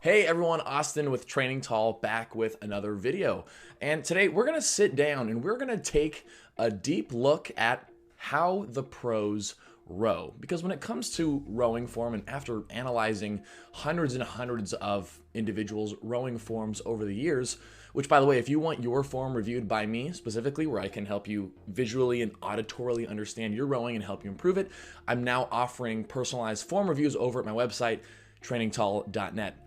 Hey everyone, Austin with Training Tall back with another video. And today we're gonna sit down and we're gonna take a deep look at how the pros row. Because when it comes to rowing form, and after analyzing hundreds and hundreds of individuals' rowing forms over the years, which by the way, if you want your form reviewed by me specifically, where I can help you visually and auditorily understand your rowing and help you improve it, I'm now offering personalized form reviews over at my website, trainingtall.net.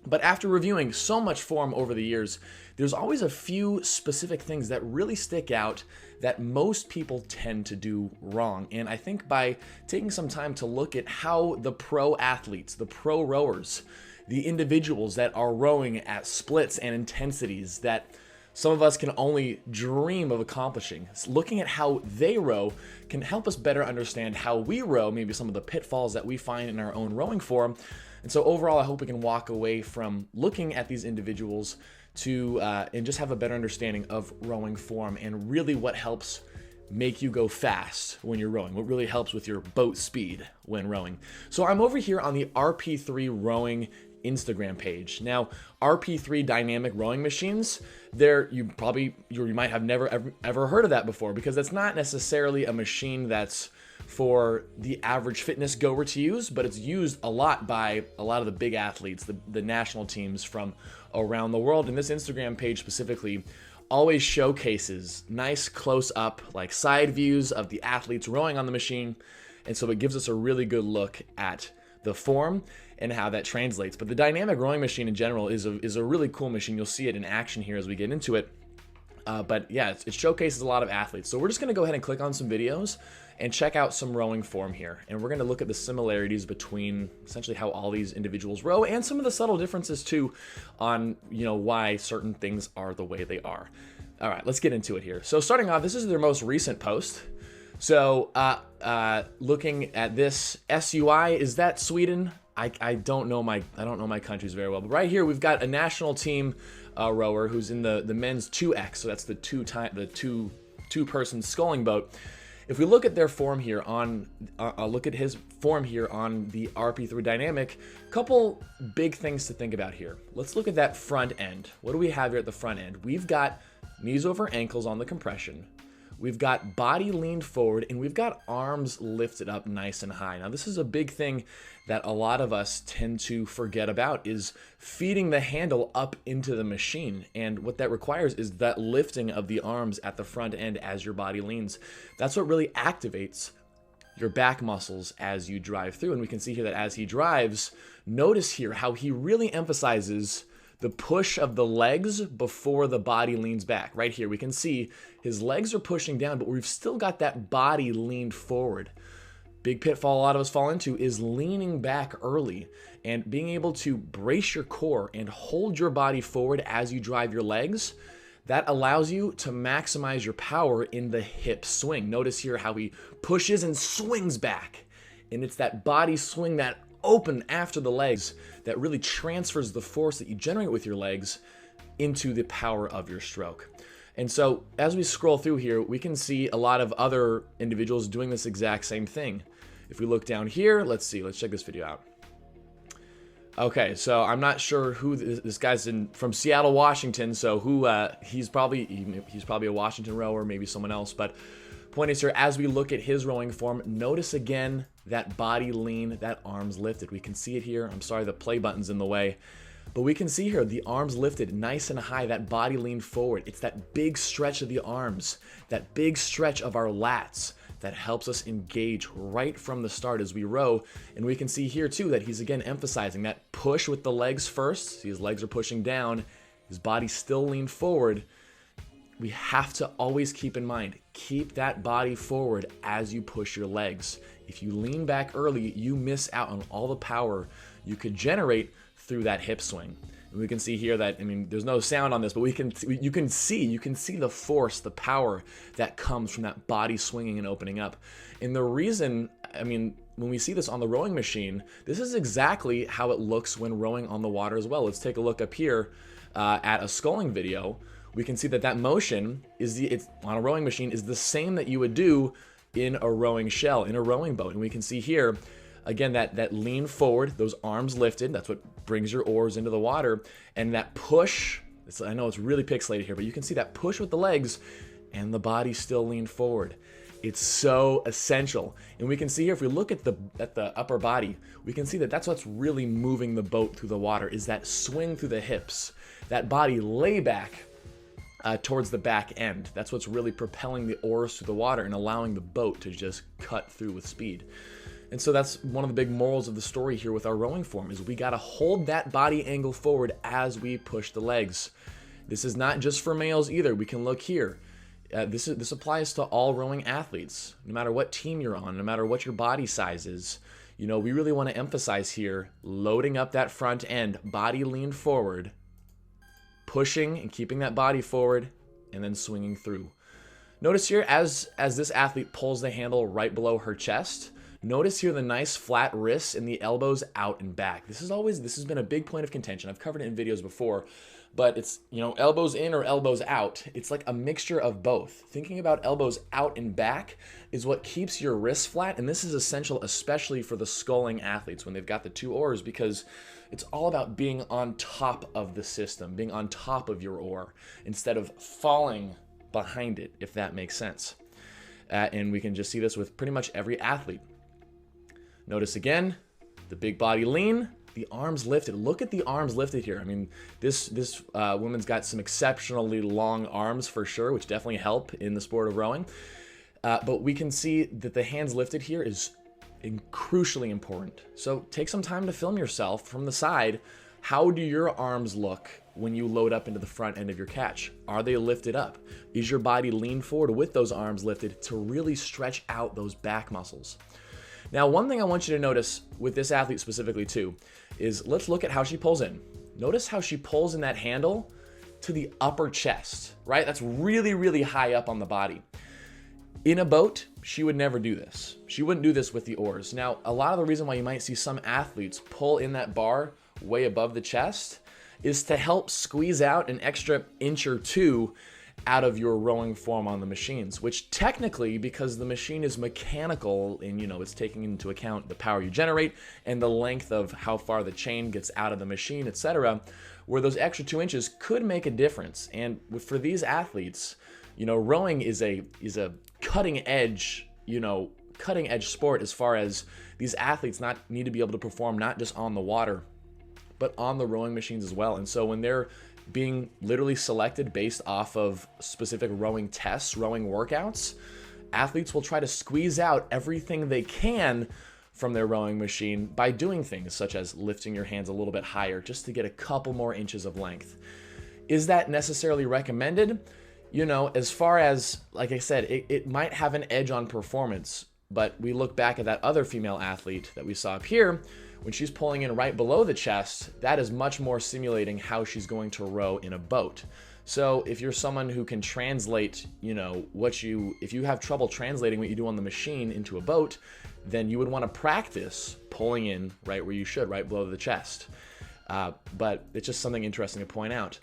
But after reviewing so much form over the years, there's always a few specific things that really stick out that most people tend to do wrong. And I think by taking some time to look at how the pro athletes, the pro rowers, the individuals that are rowing at splits and intensities that some of us can only dream of accomplishing, looking at how they row can help us better understand how we row, maybe some of the pitfalls that we find in our own rowing form. And so overall, I hope we can walk away from looking at these individuals to and just have a better understanding of rowing form and really what helps make you go fast when you're rowing, what really helps with your boat speed when rowing. So I'm over here on the RP3 Rowing Instagram page. Now, RP3 dynamic rowing machines, you might have never ever heard of that before, because that's not necessarily a machine that's for the average fitness goer to use, but it's used a lot by a lot of the big athletes, the national teams from around the world. And this Instagram page specifically always showcases nice close-up, like side views of the athletes rowing on the machine. And so it gives us a really good look at the form and how that translates. But the dynamic rowing machine in general is a really cool machine. You'll see it in action here as we get into it. But yeah, it showcases a lot of athletes. So we're just gonna go ahead and click on some videos and check out some rowing form here. And we're gonna look at the similarities between essentially how all these individuals row and some of the subtle differences too on, why certain things are the way they are. All right, let's get into it here. So starting off, this is their most recent post. So looking at this SUI, is that Sweden? I don't know my countries very well, but right here we've got a national team rower who's in the men's 2X, so that's the two-person sculling boat. If we look at their form here look at his form here on the RP3 Dynamic, couple big things to think about here. Let's look at that front end. What do we have here at the front end? We've got knees over ankles on the compression. We've got body leaned forward, and we've got arms lifted up nice and high. Now, this is a big thing that a lot of us tend to forget about, is feeding the handle up into the machine. And what that requires is that lifting of the arms at the front end as your body leans. That's what really activates your back muscles as you drive through. And we can see here that as he drives, notice here how he really emphasizes the push of the legs before the body leans back. Right here, we can see his legs are pushing down, but we've still got that body leaned forward. Big pitfall a lot of us fall into is leaning back early and being able to brace your core and hold your body forward as you drive your legs. That allows you to maximize your power in the hip swing. Notice here how he pushes and swings back. And it's that body swing, that open after the legs, that really transfers the force that you generate with your legs into the power of your stroke. And so as we scroll through here, we can see a lot of other individuals doing this exact same thing. If we look down here, let's check this video out. Okay, so I'm not sure who this guy's from Seattle, Washington. So he's probably a Washington rower, maybe someone else. But point is here, as we look at his rowing form, notice again that body lean, that arms lifted. We can see it here. I'm sorry, the play button's in the way. But we can see here the arms lifted nice and high, that body leaned forward. It's that big stretch of the arms, that big stretch of our lats that helps us engage right from the start as we row. And we can see here too that he's again emphasizing that push with the legs first. See, his legs are pushing down, his body still leaned forward. We have to always keep in mind, keep that body forward as you push your legs. If you lean back early, you miss out on all the power you could generate through that hip swing. And we can see here that, there's no sound on this, but you can see the force, the power that comes from that body swinging and opening up. And the reason, when we see this on the rowing machine, this is exactly how it looks when rowing on the water as well. Let's take a look up here at a sculling video. We can see that motion on a rowing machine is the same that you would do in a rowing shell, in a rowing boat. And we can see here Again, that lean forward, those arms lifted, that's what brings your oars into the water. And that push, I know it's really pixelated here, but you can see that push with the legs and the body still leaned forward. It's so essential. And we can see here, if we look at the upper body, we can see that that's what's really moving the boat through the water, is that swing through the hips, that body layback towards the back end. That's what's really propelling the oars through the water and allowing the boat to just cut through with speed. And so that's one of the big morals of the story here with our rowing form, is we got to hold that body angle forward as we push the legs. This is not just for males either. We can look here. This applies to all rowing athletes, no matter what team you're on, no matter what your body size is. You know, we really want to emphasize here, loading up that front end, body lean forward, pushing and keeping that body forward, and then swinging through. Notice here, as this athlete pulls the handle right below her chest, notice here the nice flat wrists and the elbows out and back. This has been a big point of contention. I've covered it in videos before, but it's, you know, elbows in or elbows out. It's like a mixture of both. Thinking about elbows out and back is what keeps your wrists flat, and this is essential especially for the sculling athletes when they've got the two oars, because it's all about being on top of the system, being on top of your oar instead of falling behind it, if that makes sense. And we can just see this with pretty much every athlete. Notice again, the big body lean, the arms lifted. Look at the arms lifted here. I mean, this woman's got some exceptionally long arms for sure, which definitely help in the sport of rowing. But we can see that the hands lifted here is crucially important. So take some time to film yourself from the side. How do your arms look when you load up into the front end of your catch? Are they lifted up? Is your body lean forward with those arms lifted to really stretch out those back muscles? Now, one thing I want you to notice with this athlete specifically too, is let's look at how she pulls in. Notice how she pulls in that handle to the upper chest, right? That's really, really high up on the body. In a boat, she would never do this. She wouldn't do this with the oars. Now, a lot of the reason why you might see some athletes pull in that bar way above the chest is to help squeeze out an extra inch or two out of your rowing form on the machines, which technically, because the machine is mechanical and, you know, it's taking into account the power you generate and the length of how far the chain gets out of the machine, etc., where those extra 2 inches could make a difference. And for these athletes, you know, rowing is a cutting edge sport as far as these athletes need to be able to perform not just on the water, but on the rowing machines as well. And so when they're being literally selected based off of specific rowing tests, rowing workouts, athletes will try to squeeze out everything they can from their rowing machine by doing things such as lifting your hands a little bit higher just to get a couple more inches of length. Is that necessarily recommended? You know, as far as, like I said, it might have an edge on performance, but we look back at that other female athlete that we saw up here, when she's pulling in right below the chest, that is much more simulating how she's going to row in a boat. So if you're someone who can translate, you know, if you have trouble translating what you do on the machine into a boat, then you would want to practice pulling in right where you should, right below the chest. But it's just something interesting to point out.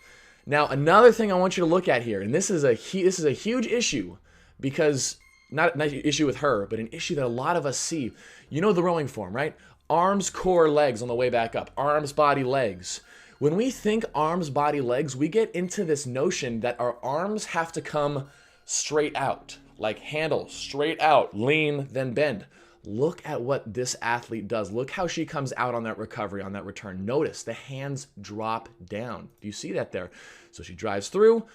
Now, another thing I want you to look at here, and this is a huge issue, because not an issue with her, but an issue that a lot of us see. You know the rowing form, right? Arms, core, legs on the way back up. Arms, body, legs. When we think arms, body, legs, we get into this notion that our arms have to come straight out, like handle, straight out, lean, then bend. Look at what this athlete does. Look how she comes out on that recovery, on that return. Notice the hands drop down. Do you see that there? So she drives through,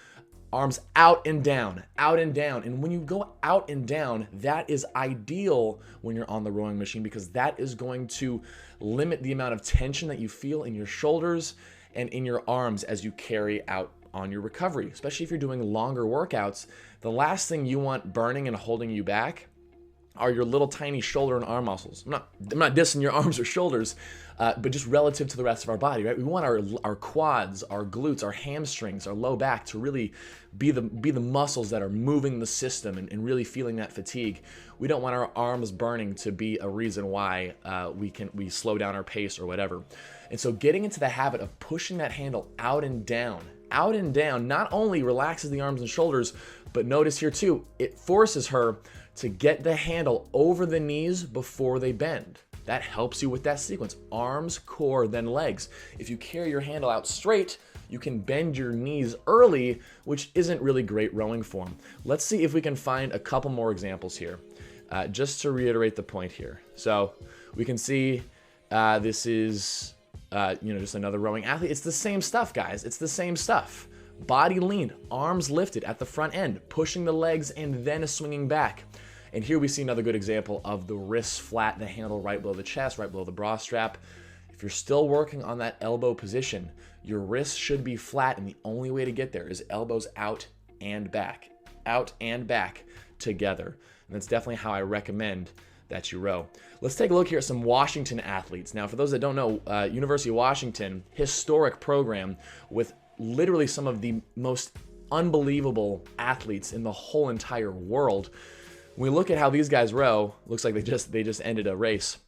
arms out and down, out and down. And when you go out and down, that is ideal when you're on the rowing machine, because that is going to limit the amount of tension that you feel in your shoulders and in your arms as you carry out on your recovery, especially if you're doing longer workouts. The last thing you want burning and holding you back are your little tiny shoulder and arm muscles. I'm not dissing your arms or shoulders, but just relative to the rest of our body, right? We want our quads, our glutes, our hamstrings, our low back to really be the muscles that are moving the system and really feeling that fatigue. We don't want our arms burning to be a reason why we slow down our pace or whatever. And so getting into the habit of pushing that handle out and down, not only relaxes the arms and shoulders, but notice here too, it forces her to get the handle over the knees before they bend. That helps you with that sequence. Arms, core, then legs. If you carry your handle out straight, you can bend your knees early, which isn't really great rowing form. Let's see if we can find a couple more examples here, just to reiterate the point here. So we can see this is, just another rowing athlete. It's the same stuff, guys. It's the same stuff. Body lean, arms lifted at the front end, pushing the legs and then swinging back. And here we see another good example of the wrists flat, the handle right below the chest, right below the bra strap. If you're still working on that elbow position, your wrists should be flat, and the only way to get there is elbows out and back together. And that's definitely how I recommend that you row. Let's take a look here at some Washington athletes. Now, for those that don't know, University of Washington, historic program with literally some of the most unbelievable athletes in the whole entire world. When we look at how these guys row, looks like they just ended a race.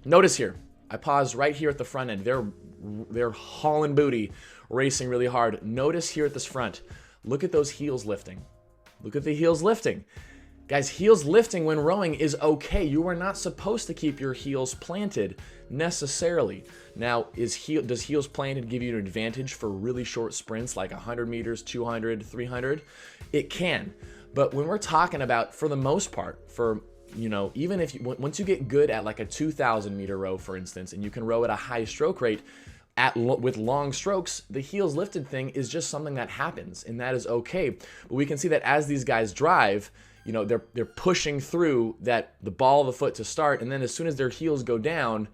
Notice here, I paused right here at the front end. They're hauling booty, racing really hard. Notice here at this front, look at those heels lifting. Look at the heels lifting. Guys, heels lifting when rowing is okay. You are not supposed to keep your heels planted necessarily. Now, does heels planted give you an advantage for really short sprints like 100 meters, 200, 300? It can. But when we're talking about, for the most part, even if once you get good at like a 2,000 meter row, for instance, and you can row at a high stroke rate with long strokes, the heels lifted thing is just something that happens, and that is okay. But we can see that as these guys drive, they're pushing through the ball of the foot to start, and then as soon as their heels go down,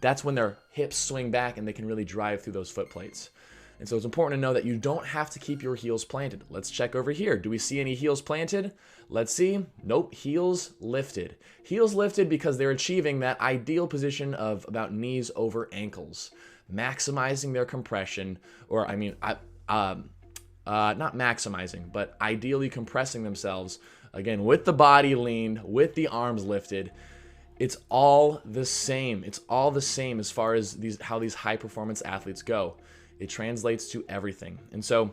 that's when their hips swing back and they can really drive through those foot plates. And so it's important to know that you don't have to keep your heels planted. Let's check over here. Do we see any heels planted? Let's see. Nope, heels lifted. Heels lifted because they're achieving that ideal position of about knees over ankles, maximizing their compression, not maximizing, but ideally compressing themselves, again, with the body leaned, with the arms lifted. It's all the same. It's all the same as far as how these high performance athletes go. It translates to everything. And so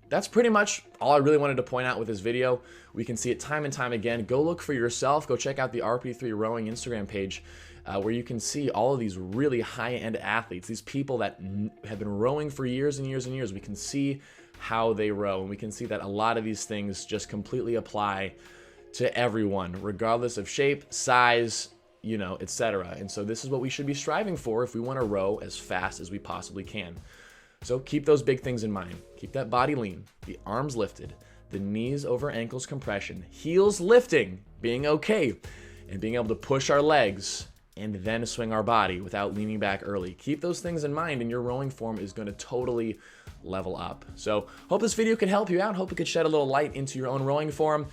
that's pretty much all I really wanted to point out with this video. We can see it time and time again. Go look for yourself. Go check out the RP3 Rowing Instagram page where you can see all of these really high-end athletes, these people that have been rowing for years and years and years. We can see how they row, and we can see that a lot of these things just completely apply to everyone, regardless of shape, size, etc. And so this is what we should be striving for if we want to row as fast as we possibly can. So keep those big things in mind. Keep that body lean, the arms lifted, the knees over ankles compression, heels lifting, being okay, and being able to push our legs and then swing our body without leaning back early. Keep those things in mind, and your rowing form is going to totally level up. So hope this video could help you out. Hope it could shed a little light into your own rowing form.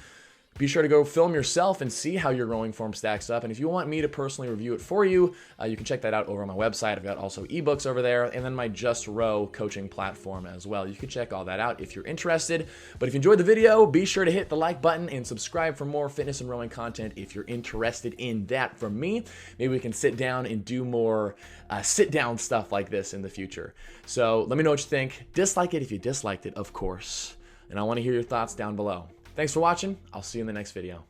Be sure to go film yourself and see how your rowing form stacks up. And if you want me to personally review it for you, you can check that out over on my website. I've got also eBooks over there, and then my Just Row coaching platform as well. You can check all that out if you're interested. But if you enjoyed the video, be sure to hit the like button and subscribe for more fitness and rowing content if you're interested in that from me. Maybe we can sit down and do more sit-down stuff like this in the future. So let me know what you think. Dislike it if you disliked it, of course. And I want to hear your thoughts down below. Thanks for watching. I'll see you in the next video.